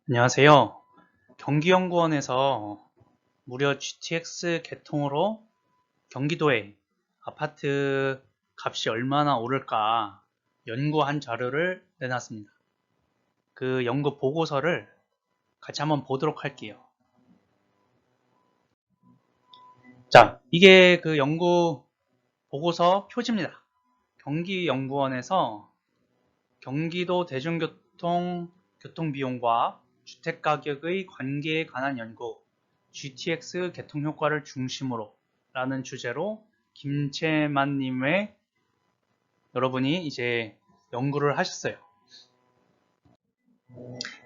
안녕하세요. 경기연구원에서 무려 GTX 개통으로 경기도에 아파트 값이 얼마나 오를까 연구한 자료를 내놨습니다. 그 연구 보고서를 같이 한번 보도록 할게요. 자, 이게 그 연구 보고서 표지입니다. 경기연구원에서 경기도 대중교통 교통비용과 주택가격의 관계에 관한 연구 GTX 개통효과를 중심으로 라는 주제로 김채만님의 여러분이 이제 연구를 하셨어요.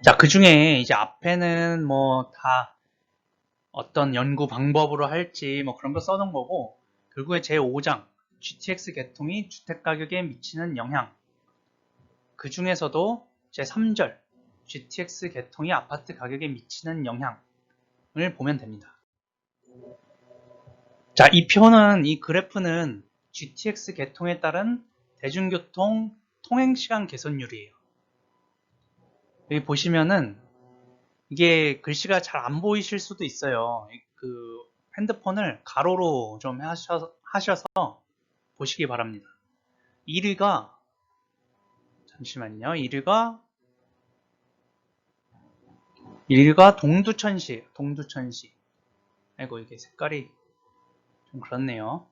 자, 그 중에 이제 앞에는 뭐 다 어떤 연구 방법으로 할지 뭐 그런 거 써놓은 거고, 결국에 제5장 GTX 개통이 주택가격에 미치는 영향, 그 중에서도 제3절 GTX 개통이 아파트 가격에 미치는 영향을 보면 됩니다. 자, 이 그래프는 GTX 개통에 따른 대중교통 통행시간 개선율이에요. 여기 보시면은 이게 글씨가 잘 안 보이실 수도 있어요. 그 핸드폰을 가로로 좀 하셔서 보시기 바랍니다. 1위가, 잠시만요. 1위가 동두천시예요. 동두천시. 아이고, 이게 색깔이 좀 그렇네요.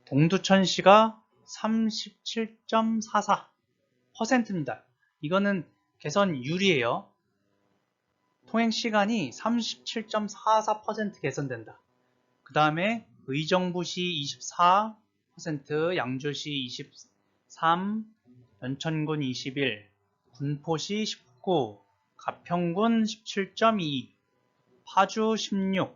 동두천시가 37.44%입니다. 이거는 개선율이에요. 통행시간이 37.44% 개선된다. 그 다음에 의정부시 24%, 양주시 23%, 연천군 21%, 군포시 19%, 가평군 17.2%, 파주 16%,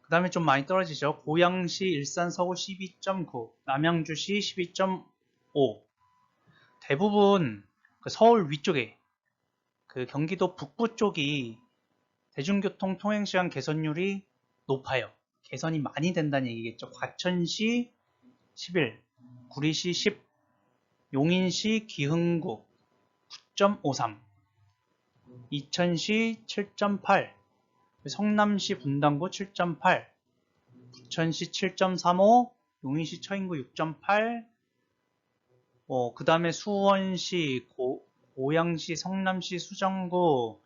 그 다음에 좀 많이 떨어지죠. 고양시, 일산, 서구 12.9%, 남양주시 12.5%. 대부분 그 서울 위쪽에, 그 경기도 북부 쪽이 대중교통 통행시간 개선율이 높아요. 개선이 많이 된다는 얘기겠죠. 과천시 11, 구리시 10, 용인시 기흥구 9.53, 이천시 7.8, 성남시 분당구 7.8, 부천시 7.35, 용인시 처인구 6.8, 그 다음에 수원시, 고양시, 성남시, 수정구,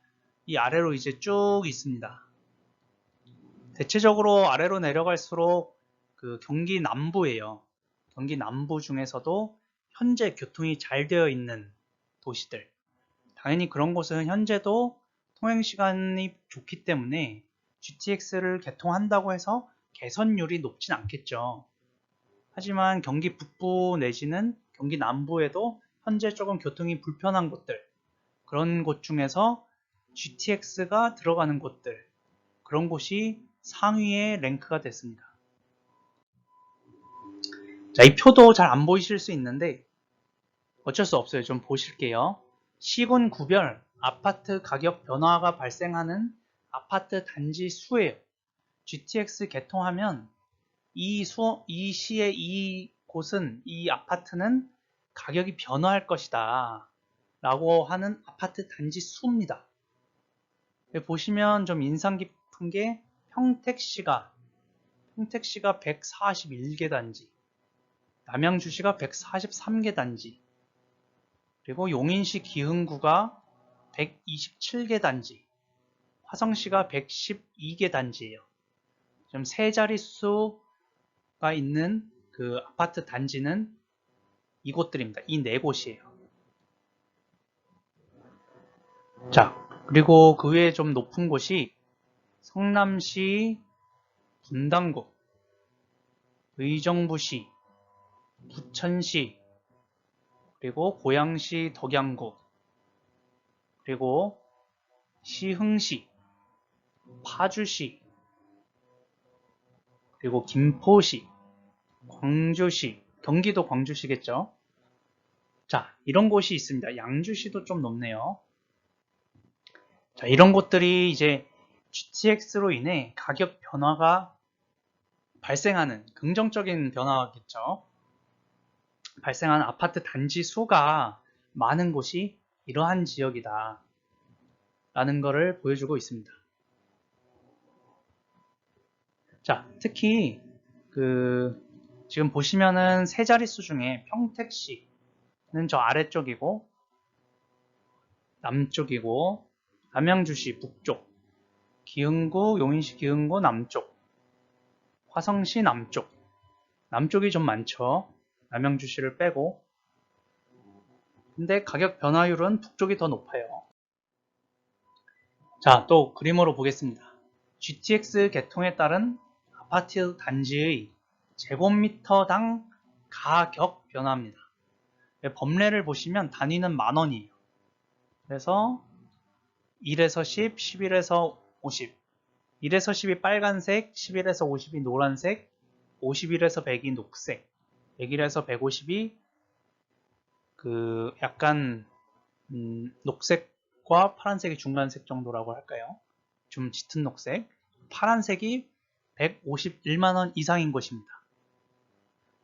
이 아래로 이제 쭉 있습니다. 대체적으로 아래로 내려갈수록 그 경기 남부예요. 경기 남부 중에서도 현재 교통이 잘 되어 있는 도시들, 당연히 그런 곳은 현재도 통행시간이 좋기 때문에 GTX를 개통한다고 해서 개선율이 높진 않겠죠. 하지만 경기 북부 내지는 경기 남부에도 현재 조금 교통이 불편한 곳들, 그런 곳 중에서 GTX가 들어가는 곳들, 그런 곳이 상위에 랭크가 됐습니다. 자, 이 표도 잘 안 보이실 수 있는데 어쩔 수 없어요. 좀 보실게요. 시군 구별 아파트 가격 변화가 발생하는 아파트 단지 수예요. GTX 개통하면 이 시의 이 곳은, 이 아파트는 가격이 변화할 것이다 라고 하는 아파트 단지 수입니다. 보시면 좀 인상 깊은 게 평택시가 141개 단지, 남양주시가 143개 단지, 그리고 용인시 기흥구가 127개 단지, 화성시가 112개 단지예요. 좀 세 자릿수가 있는 그 아파트 단지는 이곳들입니다. 이 네 곳이에요. 자, 그리고 그 외에 좀 높은 곳이 성남시 분당구, 의정부시, 부천시, 그리고 고양시 덕양구, 그리고 시흥시, 파주시, 그리고 김포시, 광주시, 경기도 광주시겠죠. 자, 이런 곳이 있습니다. 양주시도 좀 높네요. 자, 이런 곳들이 이제 GTX로 인해 가격 변화가 발생하는 긍정적인 변화겠죠. 발생하는 아파트 단지 수가 많은 곳이 이러한 지역이다 라는 거를 보여주고 있습니다. 자, 특히 지금 보시면은 세 자릿수 중에 평택시는 저 아래쪽이고 남쪽이고 남양주시 북쪽, 기흥구, 용인시 기흥구 남쪽, 화성시 남쪽, 남쪽이 좀 많죠. 남양주시를 빼고. 근데 가격 변화율은 북쪽이 더 높아요. 자, 또 그림으로 보겠습니다. GTX 개통에 따른 아파트 단지의 제곱미터당 가격 변화입니다. 범례를 보시면 단위는 만원이에요. 그래서 1에서 10, 11에서 50, 1에서 10이 빨간색, 11에서 50이 노란색, 51에서 100이 녹색, 100에서 150이 약간 녹색과 파란색이 중간색 정도라고 할까요? 좀 짙은 녹색. 파란색이 151만원 이상인 것입니다.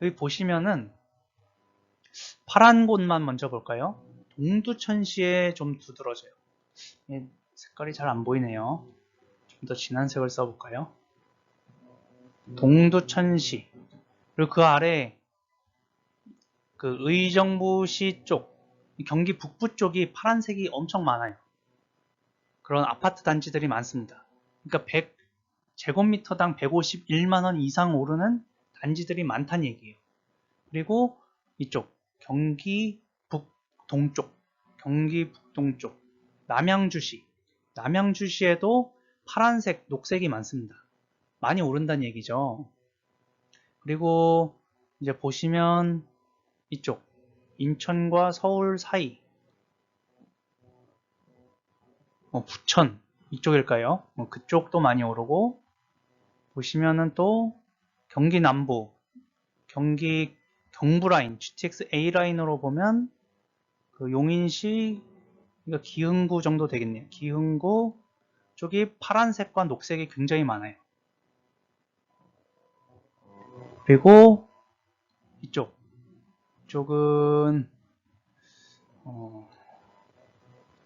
여기 보시면은 파란 곳만 먼저 볼까요? 동두천시에 좀 두드러져요. 색깔이 잘 안 보이네요. 좀 더 진한 색을 써볼까요? 동두천시. 그리고 그 아래 의정부시 쪽, 경기 북부 쪽이 파란색이 엄청 많아요. 그런 아파트 단지들이 많습니다. 그러니까 100제곱미터당 151만원 이상 오르는 단지들이 많다는 얘기예요. 그리고 이쪽 경기 북동쪽, 남양주시에도 파란색, 녹색이 많습니다. 많이 오른다는 얘기죠. 그리고 이제 보시면 이쪽 인천과 서울 사이, 부천 이쪽일까요? 그쪽도 많이 오르고, 보시면은 또 경기 남부, 경기 경부 라인, GTX A 라인으로 보면 용인시, 그러니까 기흥구 정도 되겠네요. 기흥구 쪽이 파란색과 녹색이 굉장히 많아요. 그리고 이쪽은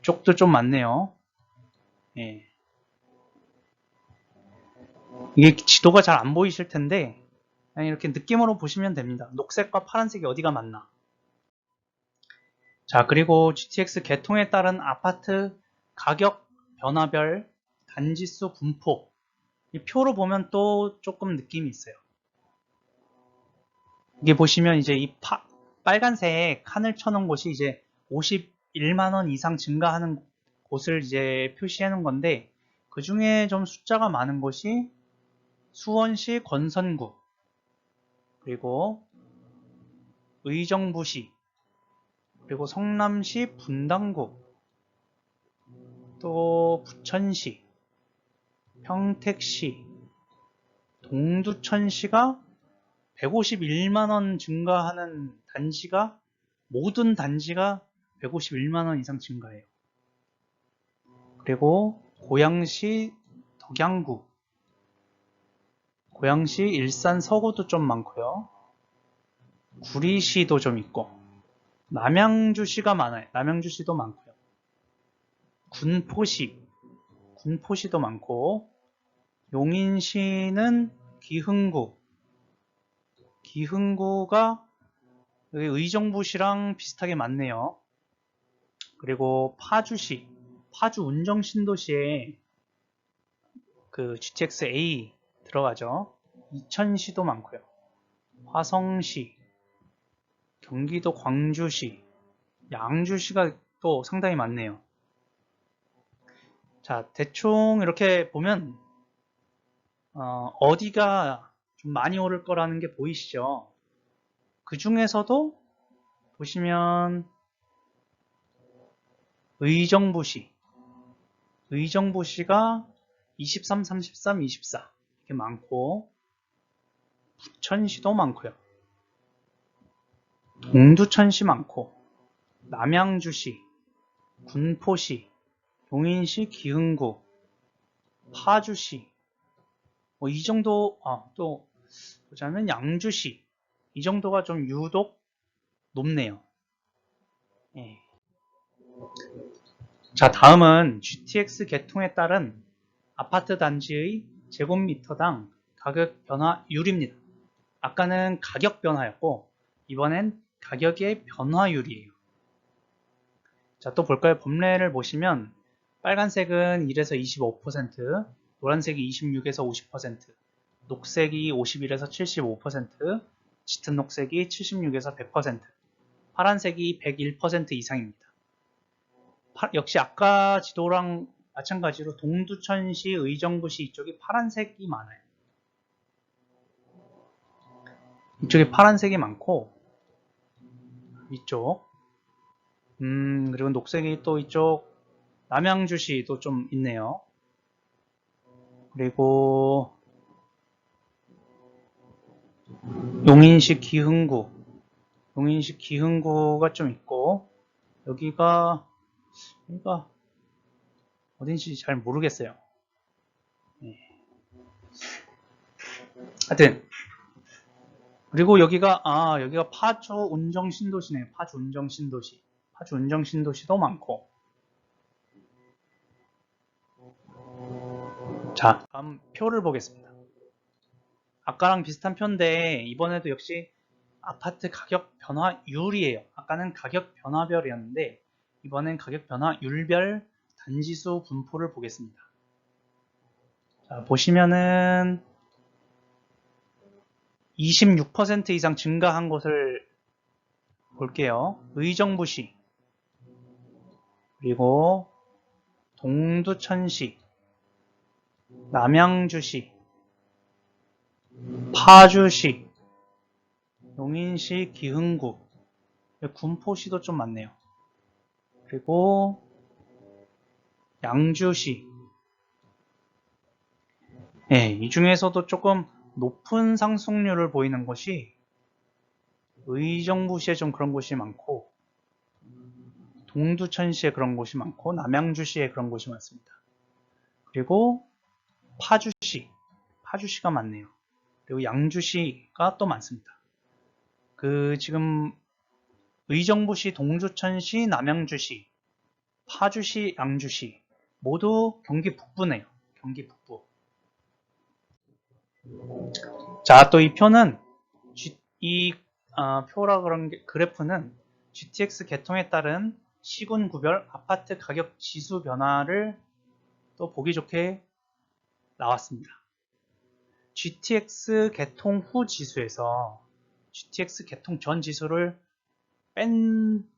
쪽도 좀 많네요. 예. 이게 지도가 잘 안 보이실 텐데 그냥 이렇게 느낌으로 보시면 됩니다. 녹색과 파란색이 어디가 맞나. 자, 그리고 GTX 개통에 따른 아파트 가격 변화별 단지수 분포, 이 표로 보면 또 조금 느낌이 있어요. 이게 보시면 이제 이 빨간색 칸을 쳐놓은 곳이 이제 51만원 이상 증가하는 곳을 이제 표시해 놓은 건데, 그 중에 좀 숫자가 많은 곳이 수원시 권선구, 그리고 의정부시, 그리고 성남시 분당구, 또 부천시, 평택시, 동두천시가 151만원 증가하는 단지가, 모든 단지가 151만원 이상 증가해요. 그리고 고양시 덕양구, 고양시 일산 서구도 좀 많고요. 구리시도 좀 있고, 남양주시가 많아요. 남양주시도 많고요. 군포시도 많고, 용인시는 기흥구가 여기 의정부시랑 비슷하게 많네요. 그리고 파주 운정신도시에 GTX A 들어가죠. 이천시도 많고요. 화성시, 경기도 광주시, 양주시가 또 상당히 많네요. 자, 대충 이렇게 보면 어디가 좀 많이 오를 거라는 게 보이시죠? 그 중에서도 보시면 의정부시가 23, 33, 24 이렇게 많고, 부천시도 많고요. 동두천시 많고, 남양주시, 군포시, 용인시 기흥구, 파주시, 이 정도, 또 보자면 양주시, 이 정도가 좀 유독 높네요. 예. 자, 다음은 GTX 개통에 따른 아파트 단지의 제곱미터당 가격 변화율입니다. 아까는 가격 변화였고 이번엔 가격의 변화율이에요. 자, 또 볼까요? 법례를 보시면 빨간색은 1에서 25%, 노란색이 26에서 50%, 녹색이 51에서 75%, 짙은 녹색이 76에서 100%, 파란색이 101% 이상입니다. 역시 아까 지도랑 마찬가지로 동두천시, 의정부시 이쪽이 파란색이 많아요. 이쪽에 파란색이 많고 이쪽 그리고 녹색이 또 이쪽 남양주시도 좀 있네요. 그리고 용인시 기흥구가 좀 있고 여기가 어딘지 잘 모르겠어요. 네. 하여튼 그리고 여기가 파주 운정 신도시네요. 파주 운정 신도시도 많고. 자, 다음 표를 보겠습니다. 아까랑 비슷한 표인데 이번에도 역시 아파트 가격 변화율이에요. 아까는 가격 변화별이었는데 이번엔 가격 변화율별 단지수 분포를 보겠습니다. 자, 보시면은 26% 이상 증가한 곳을 볼게요. 의정부시, 그리고 동두천시, 남양주시, 파주시, 용인시, 기흥구, 군포시도 좀 많네요. 그리고 양주시. 네, 이 중에서도 조금 높은 상승률을 보이는 곳이 의정부시에 좀 그런 곳이 많고 동두천시에 그런 곳이 많고 남양주시에 그런 곳이 많습니다. 그리고 파주시가 많네요. 그리고 양주시가 또 많습니다. 지금 의정부시, 동두천시, 남양주시, 파주시, 양주시 모두 경기 북부네요. 경기 북부. 자, 또 이 표는 표라 그런 그래프는 GTX 개통에 따른 시군구별 아파트 가격 지수 변화를 또 보기 좋게 나왔습니다. GTX 개통 후 지수에서 GTX 개통 전 지수를 뺀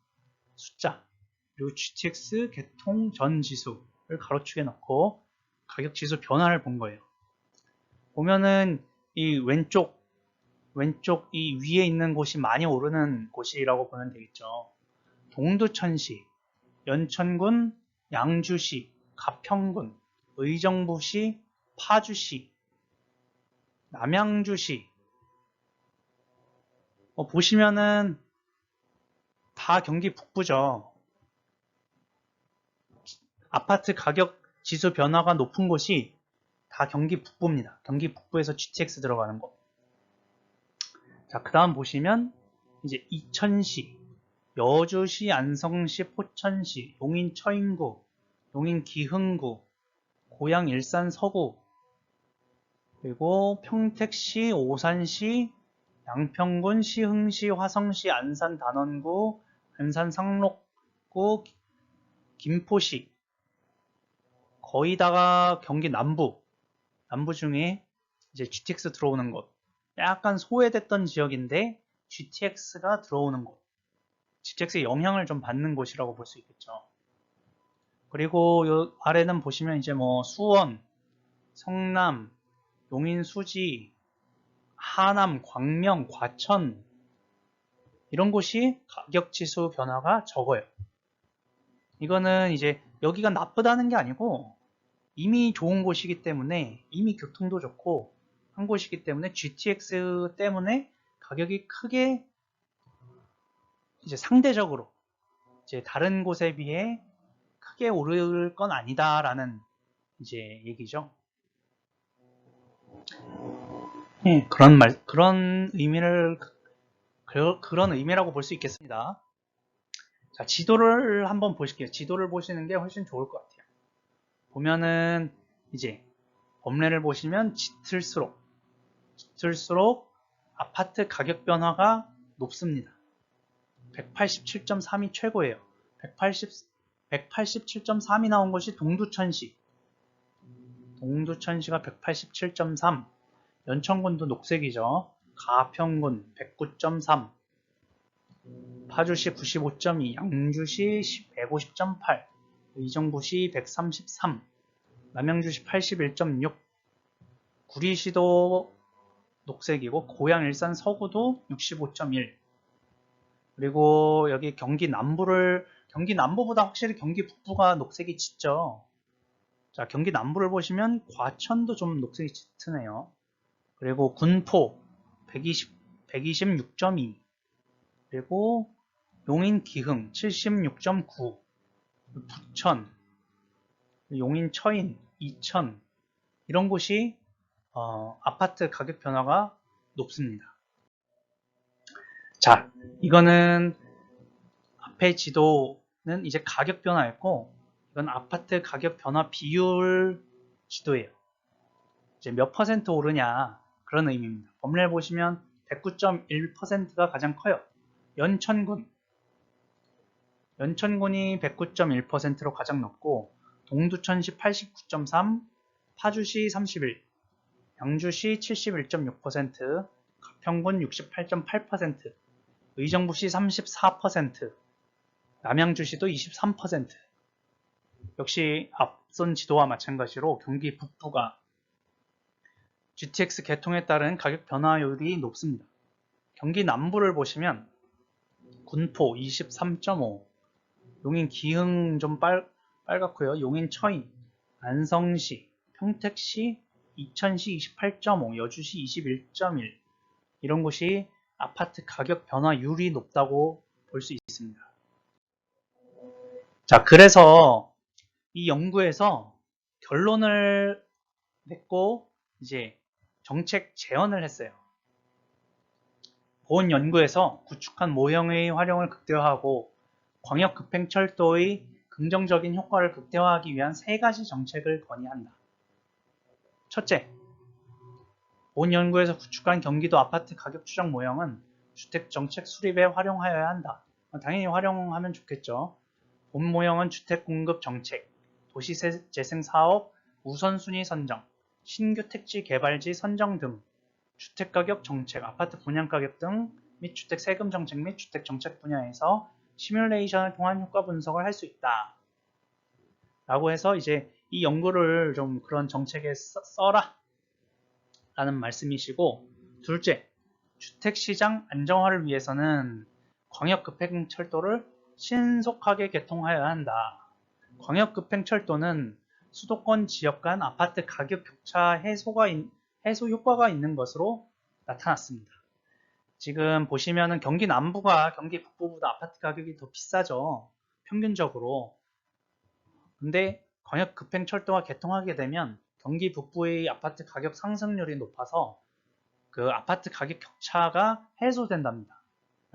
숫자, 그리고 GTX 개통 전 지수를 가로축에 넣고 가격 지수 변화를 본 거예요. 보면은 이 왼쪽 이 위에 있는 곳이 많이 오르는 곳이라고 보면 되겠죠. 동두천시, 연천군, 양주시, 가평군, 의정부시, 파주시, 남양주시 보시면은 다 경기 북부죠. 아파트 가격 지수 변화가 높은 곳이 다 경기 북부입니다. 경기 북부에서 GTX 들어가는 거. 자, 그 다음 보시면 이제 이천시, 여주시, 안성시, 포천시, 용인 처인구, 용인 기흥구, 고양 일산 서구, 그리고 평택시, 오산시, 양평군, 시흥시, 화성시, 안산 단원구, 안산 상록구, 김포시 거의 다가 경기 남부 중에 이제 GTX 들어오는 곳. 약간 소외됐던 지역인데 GTX가 들어오는 곳. GTX의 영향을 좀 받는 곳이라고 볼 수 있겠죠. 그리고 요 아래는 보시면 이제 뭐 수원, 성남, 용인 수지, 하남, 광명, 과천 이런 곳이 가격 지수 변화가 적어요. 이거는 이제 여기가 나쁘다는 게 아니고 이미 좋은 곳이기 때문에 이미 교통도 좋고 한 곳이기 때문에 GTX 때문에 가격이 크게 이제 상대적으로 이제 다른 곳에 비해 크게 오를 건 아니다라는 이제 얘기죠. 네, 그런 의미라고 볼 수 있겠습니다. 자, 지도를 한번 보실게요. 지도를 보시는 게 훨씬 좋을 것 같아요. 보면은 이제 범례를 보시면 짙을수록 아파트 가격 변화가 높습니다. 187.3이 최고예요. 187.3이 나온 것이 동두천시가 187.3, 연천군도 녹색이죠. 가평군 109.3, 파주시 95.2, 양주시 150.8, 의정부시 133, 남양주시 81.6, 구리시도 녹색이고 고양 일산 서구도 65.1. 그리고 여기 경기 남부보다 확실히 경기 북부가 녹색이 짙죠. 자, 경기 남부를 보시면 과천도 좀 녹색이 짙으네요. 그리고 군포 126.2, 그리고 용인 기흥 76.9, 부천, 용인 처인, 이천, 이런 곳이 아파트 가격 변화가 높습니다. 자, 이거는 앞에 지도는 이제 가격 변화였고, 이건 아파트 가격 변화 비율 지도예요. 이제 몇 퍼센트 오르냐, 그런 의미입니다. 범례를 보시면 109.1%가 가장 커요. 연천군이 109.1%로 가장 높고, 동두천시 89.3, 파주시 31, 양주시 71.6%, 가평군 68.8%, 의정부시 34%, 남양주시도 23%. 역시 앞선 지도와 마찬가지로 경기 북부가 GTX 개통에 따른 가격 변화율이 높습니다. 경기 남부를 보시면 군포 23.5, 용인 기흥 좀 빨갛고요. 용인 처인, 안성시, 평택시, 이천시 28.5, 여주시 21.1, 이런 곳이 아파트 가격 변화율이 높다고 볼 수 있습니다. 자, 그래서 이 연구에서 결론을 냈고 이제 정책 제언을 했어요. 본 연구에서 구축한 모형의 활용을 극대화하고 광역급행철도의 긍정적인 효과를 극대화하기 위한 3가지 정책을 건의한다. 첫째, 본 연구에서 구축한 경기도 아파트 가격 추적 모형은 주택정책 수립에 활용하여야 한다. 당연히 활용하면 좋겠죠. 본 모형은 주택공급 정책, 도시재생사업 우선순위 선정, 신규 택지 개발지 선정 등 주택가격 정책, 아파트 분양가격 등 및 주택세금 정책 및 주택정책 분야에서 시뮬레이션을 통한 효과 분석을 할 수 있다. 라고 해서 이제 이 연구를 좀 그런 정책에 써라 라는 말씀이시고, 둘째, 주택시장 안정화를 위해서는 광역급행철도를 신속하게 개통하여야 한다. 광역급행철도는 수도권 지역 간 아파트 가격 격차 해소 효과가 있는 것으로 나타났습니다. 지금 보시면은 경기 남부가 경기 북부보다 아파트 가격이 더 비싸죠. 평균적으로. 근데 광역급행철도가 개통하게 되면 경기 북부의 아파트 가격 상승률이 높아서 그 아파트 가격 격차가 해소된답니다.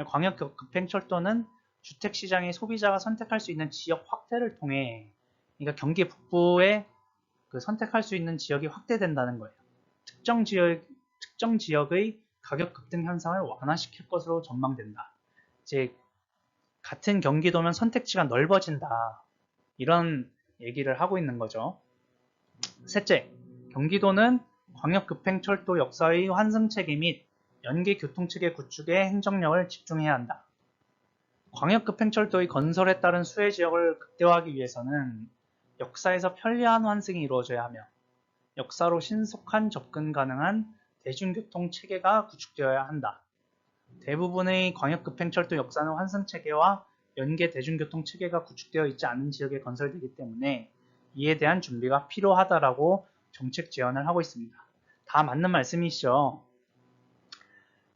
광역급행철도는 주택시장의 소비자가 선택할 수 있는 지역 확대를 통해, 그러니까 경기 북부에 그 선택할 수 있는 지역이 확대된다는 거예요. 특정 지역의 가격 급등 현상을 완화시킬 것으로 전망된다. 이제 같은 경기도면 선택지가 넓어진다. 이런 얘기를 하고 있는 거죠. 셋째, 경기도는 광역급행철도 역사의 환승체계 및 연계교통체계 구축에 행정력을 집중해야 한다. 광역급행철도의 건설에 따른 수혜 지역을 극대화하기 위해서는 역사에서 편리한 환승이 이루어져야 하며 역사로 신속한 접근 가능한 대중교통체계가 구축되어야 한다. 대부분의 광역급행철도 역사는 환승체계와 연계 대중교통체계가 구축되어 있지 않은 지역에 건설되기 때문에 이에 대한 준비가 필요하다라고 정책 제언을 하고 있습니다. 다 맞는 말씀이시죠.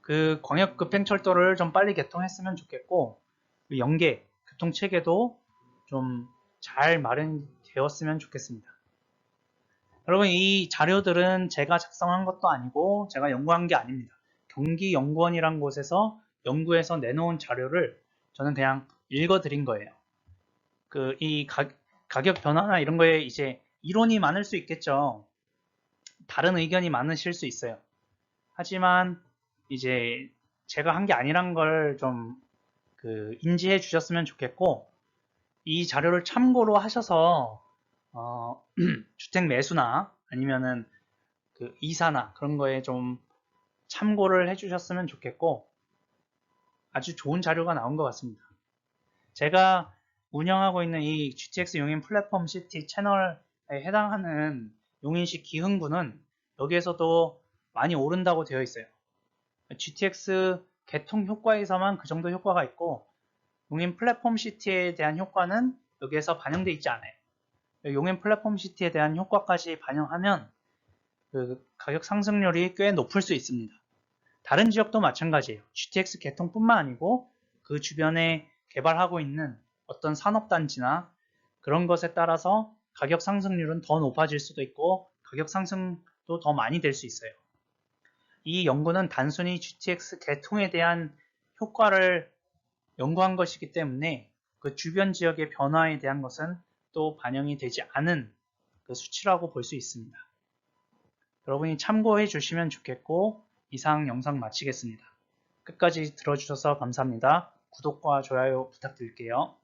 그 광역급행철도를 좀 빨리 개통했으면 좋겠고, 그 연계 교통체계도 좀 잘 마련되었으면 좋겠습니다. 여러분, 이 자료들은 제가 작성한 것도 아니고 제가 연구한 게 아닙니다. 경기연구원이란 곳에서 연구해서 내놓은 자료를 저는 그냥 읽어드린 거예요. 이 가격 변화나 이런 거에 이제 이론이 많을 수 있겠죠. 다른 의견이 많으실 수 있어요. 하지만 이제 제가 한 게 아니란 걸 좀 인지해 주셨으면 좋겠고, 이 자료를 참고로 하셔서 주택 매수나 아니면은 이사나 그런 거에 좀 참고를 해 주셨으면 좋겠고, 아주 좋은 자료가 나온 것 같습니다. 제가 운영하고 있는 이 GTX 용인 플랫폼 시티 채널에 해당하는 용인시 기흥구는 여기에서도 많이 오른다고 되어 있어요. GTX 개통 효과에서만 그 정도 효과가 있고, 용인 플랫폼 시티에 대한 효과는 여기에서 반영되어 있지 않아요. 용인 플랫폼 시티에 대한 효과까지 반영하면 가격 상승률이 꽤 높을 수 있습니다. 다른 지역도 마찬가지예요. GTX 개통뿐만 아니고 그 주변에 개발하고 있는 어떤 산업단지나 그런 것에 따라서 가격 상승률은 더 높아질 수도 있고 가격 상승도 더 많이 될 수 있어요. 이 연구는 단순히 GTX 개통에 대한 효과를 연구한 것이기 때문에 그 주변 지역의 변화에 대한 것은 또 반영이 되지 않은 수치라고 볼 수 있습니다. 여러분이 참고해 주시면 좋겠고, 이상 영상 마치겠습니다. 끝까지 들어주셔서 감사합니다. 구독과 좋아요 부탁드릴게요.